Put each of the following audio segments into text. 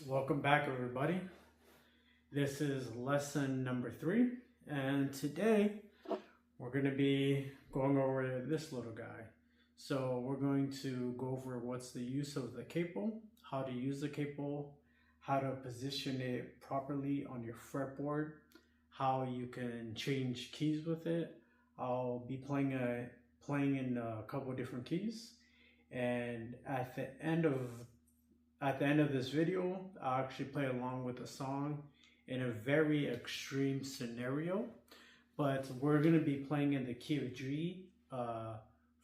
Welcome back, everybody. This is lesson number 3, and today we're going to be going over this little guy. So we're going to go over what's the use of the capo, how to use the capo, how to position it properly on your fretboard, how you can change keys with it. I'll be playing in a couple of different keys, and at the end of this video, I'll actually play along with a song in a very extreme scenario, but we're going to be playing in the key of G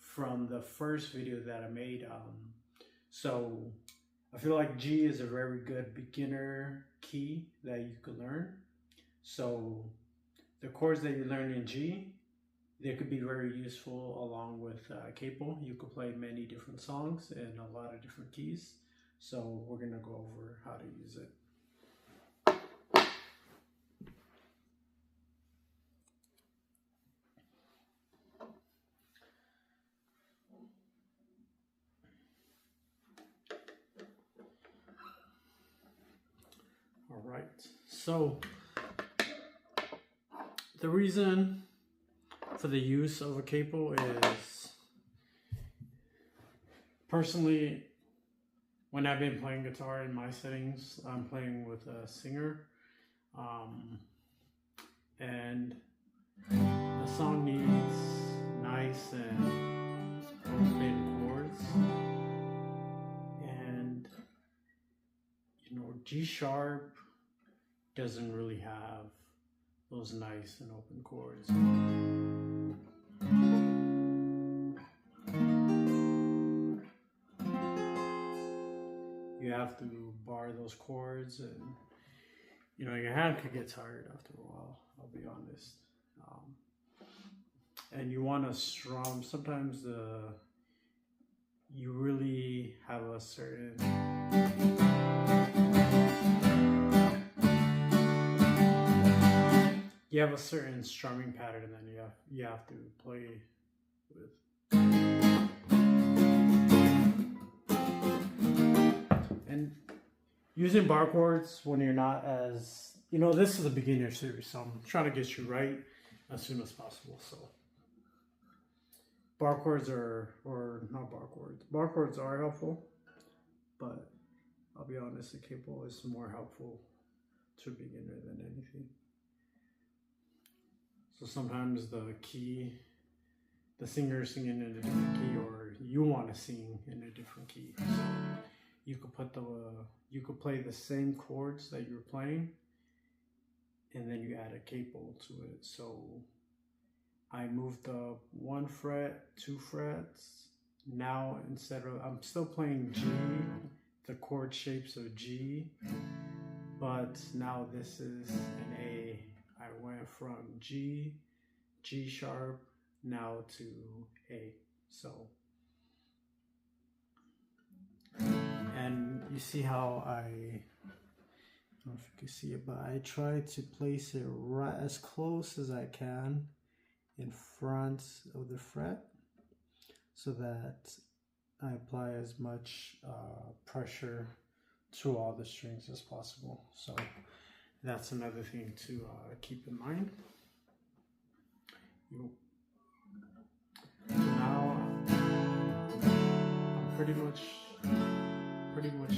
from the first video that I made. So I feel like G is a very good beginner key that you could learn. So the chords that you learn in G, they could be very useful along with capo. You could play many different songs in a lot of different keys. So we're going to go over how to use it. All right. So the reason for the use of a capo is, personally, when I've been playing guitar in my settings, I'm playing with a singer, and the song needs nice and open chords, and G sharp doesn't really have those nice and open chords. You have to bar those chords, and your hand could get tired after a while, I'll be honest. And you want to strum. Sometimes you really have a certain strumming pattern that you have to play with. And using bar chords when you're not as, this is a beginner series, so I'm trying to get you right as soon as possible. So bar chords bar chords are helpful, but I'll be honest, the capo is more helpful to a beginner than anything. So sometimes the singer is singing in a different key, or you want to sing in a different key. So you could play the same chords that you're playing, and then you add a capo to it. So I moved up 1 fret, 2 frets. Now I'm still playing G, the chord shapes of G, but now this is an A. I went from G, G sharp, now to A. So, and you see how I don't know if you can see it, but I try to place it right as close as I can in front of the fret, so that I apply as much pressure to all the strings as possible. So that's another thing to keep in mind. Now I'm pretty much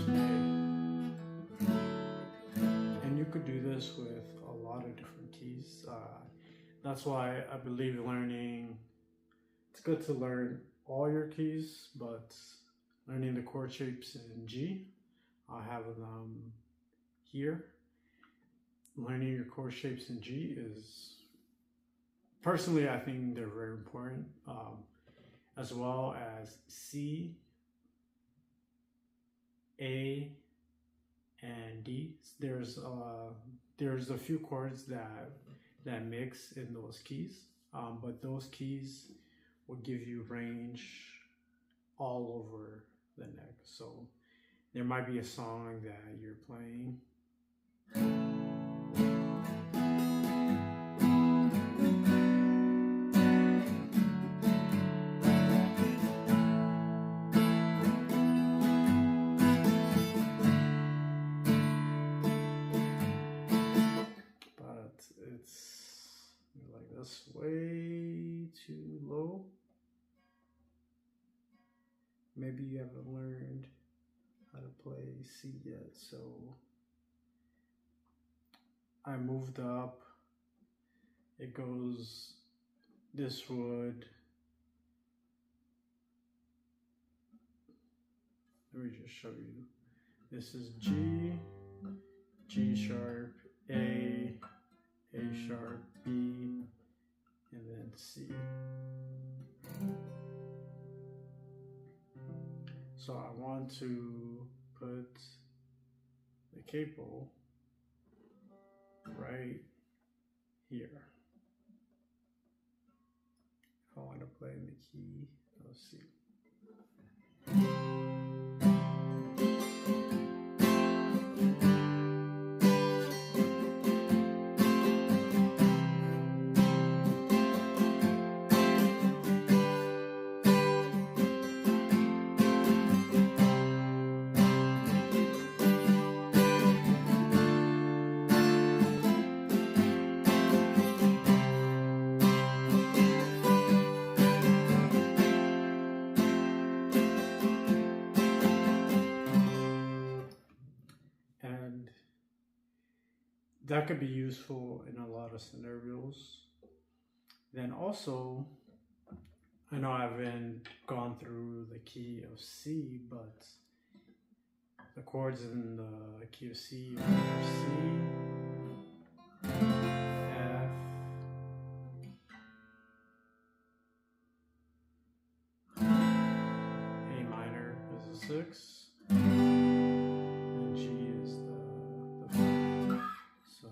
there. And you could do this with a lot of different keys. That's why I believe it's good to learn all your keys, but learning the chord shapes in G, I have them here. Learning your chord shapes in G is, personally, I think they're very important, as well as C, A, and D. There's a few chords that mix in those keys, but those keys will give you range all over the neck. So there might be a song that you're playing, maybe you haven't learned how to play C yet. So I moved up. It goes, this would, let me just show you. This is G, G sharp, A sharp, B, and then C. So I want to put the capo right here. If I want to play in the key of C. And that could be useful in a lot of scenarios. Then also, I know I haven't gone through the key of C, but the chords in the key of C are C, F, A minor is a 6, and G is the 5. So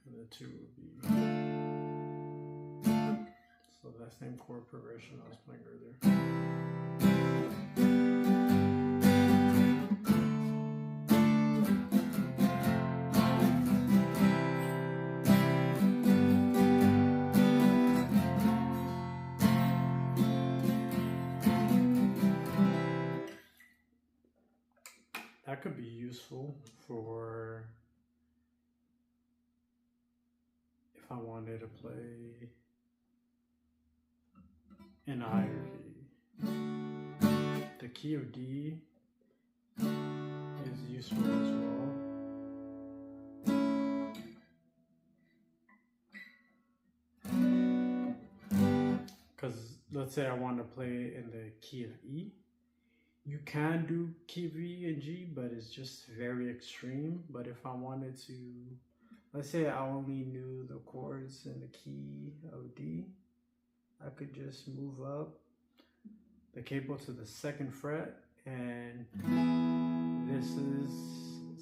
the 2 would be, so that same chord progression I was playing earlier. That could be useful for if I wanted to play in a higher key. The key of D is useful as well. Because let's say I want to play in the key of E. You can do key of E and G, but it's just very extreme. But if I wanted to, let's say I only knew the chords in the key of D, I could just move up the capo to the 2nd fret, and this is,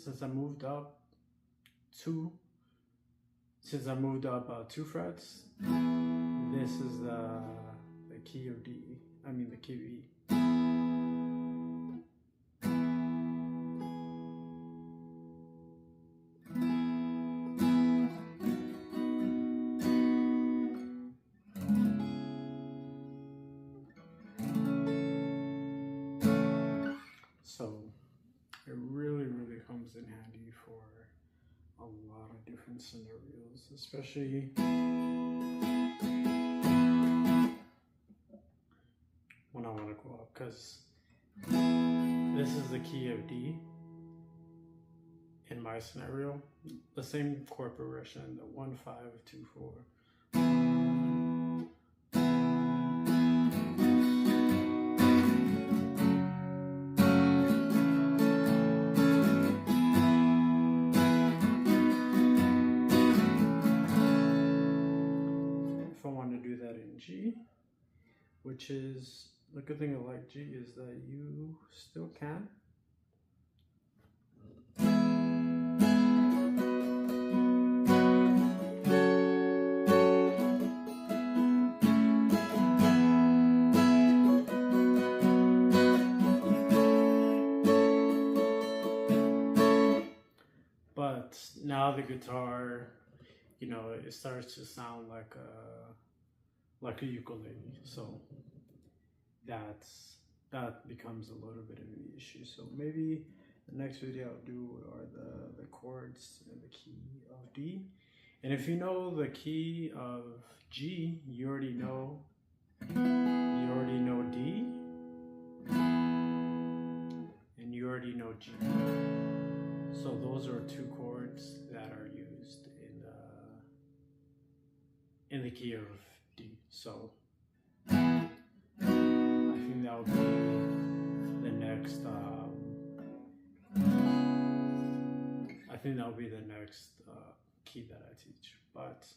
since I moved up 2 frets, this is the key of D, I mean the key of E. So it really comes in handy for a lot of different scenarios, especially when I want to go up, because this is the key of D in my scenario. The same chord progression, the 1, 5, 2, 4. G, which is the good thing of like G is that you still can. But now the guitar, you know, it starts to sound like a ukulele, so that becomes a little bit of an issue. So maybe the next video I'll do are the chords in the key of D, And if you know the key of G, you already know D, and you already know G. So those are two chords that are used in the key of D. So I think that would be the next. I think that would be the next key that I teach. But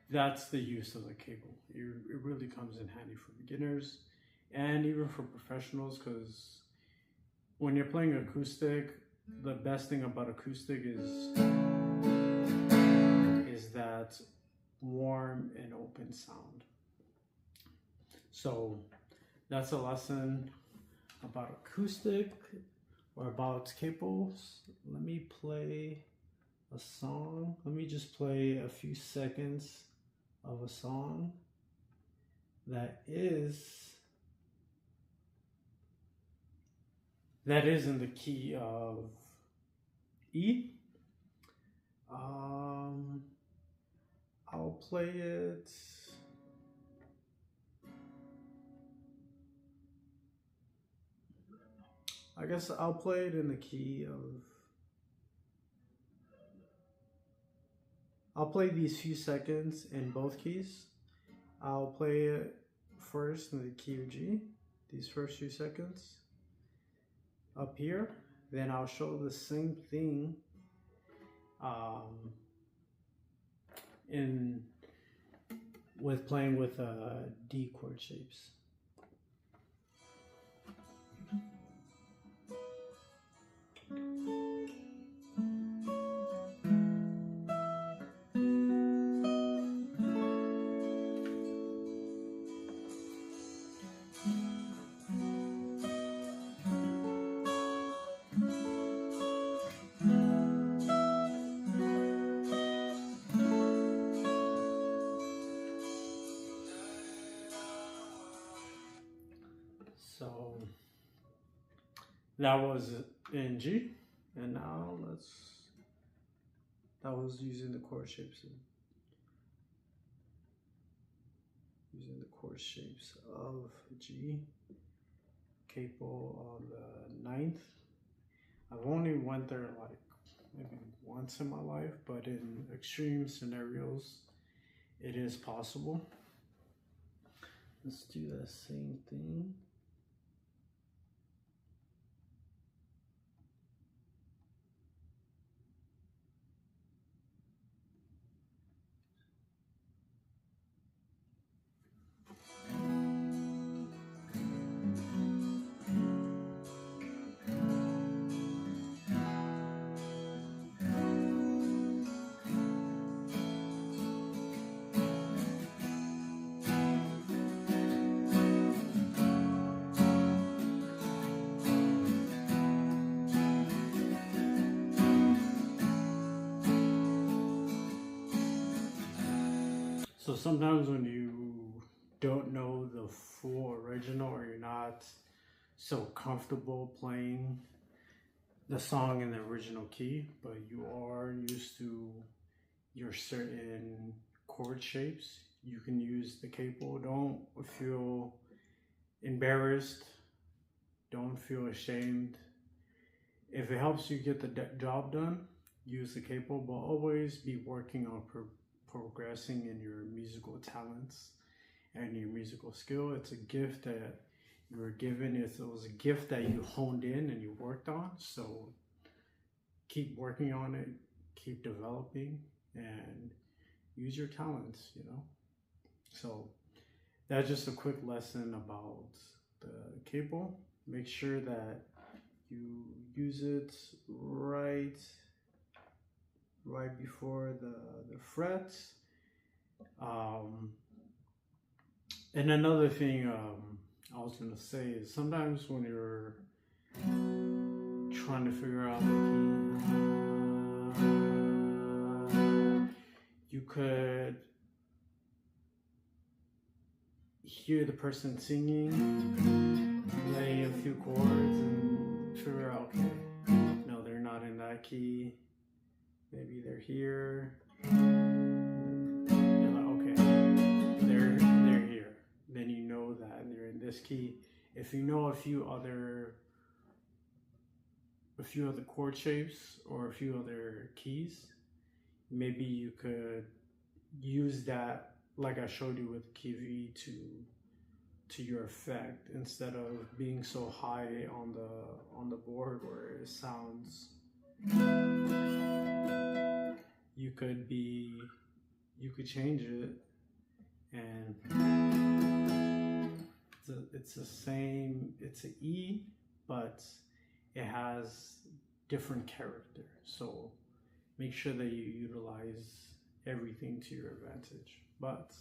that's the use of the cable. It really comes in handy for beginners and even for professionals, because when you're playing acoustic, the best thing about acoustic is that warm and open sound. So that's a lesson about acoustic or about capos. Let me play a song. Let me just play a few seconds of a song that is in the key of E. I'll play it. I guess I'll play it in the key of. I'll play these few seconds in both keys. I'll play it first in the key of G, these first few seconds up here. Then I'll show the same thing with playing with D chord shapes. So that was in G, and now that was using the chord shapes. Using the chord shapes of G, capo on the 9th. I've only went there like maybe once in my life, but in extreme scenarios, it is possible. Let's do the same thing. So sometimes when you don't know the full original, or you're not so comfortable playing the song in the original key, but you are used to your certain chord shapes, you can use the capo. Don't feel embarrassed. Don't feel ashamed. If it helps you get the job done, use the capo, but always be working on progressing in your musical talents and your musical skill. It's a gift that you were given. It was a gift that you honed in and you worked on. So keep working on it, keep developing, and use your talents, you know. So that's just a quick lesson about the capo. Make sure that you use it right before the fret. And another thing I was gonna say is sometimes when you're trying to figure out the key, you could hear the person singing, play a few chords, and figure out, okay, no, they're not in that key. Maybe they're here. this key. If you know a few other chord shapes or a few other keys, maybe you could use that, like I showed you with key V, to your effect, instead of being so high on the board where it sounds. You could change it, and it's the same. It's an E, but it has different character. So make sure that you utilize everything to your advantage. But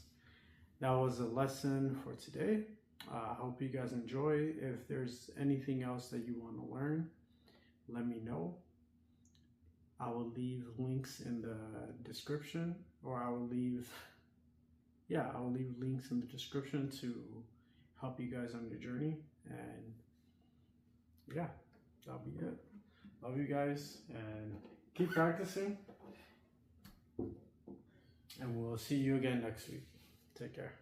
that was a lesson for today. I hope you guys enjoy. If there's anything else that you want to learn, let me know. I will leave links in the description, or I will leave links in the description to help you guys on your journey. And yeah, that'll be it. Love you guys, and keep practicing. And we'll see you again next week. Take care.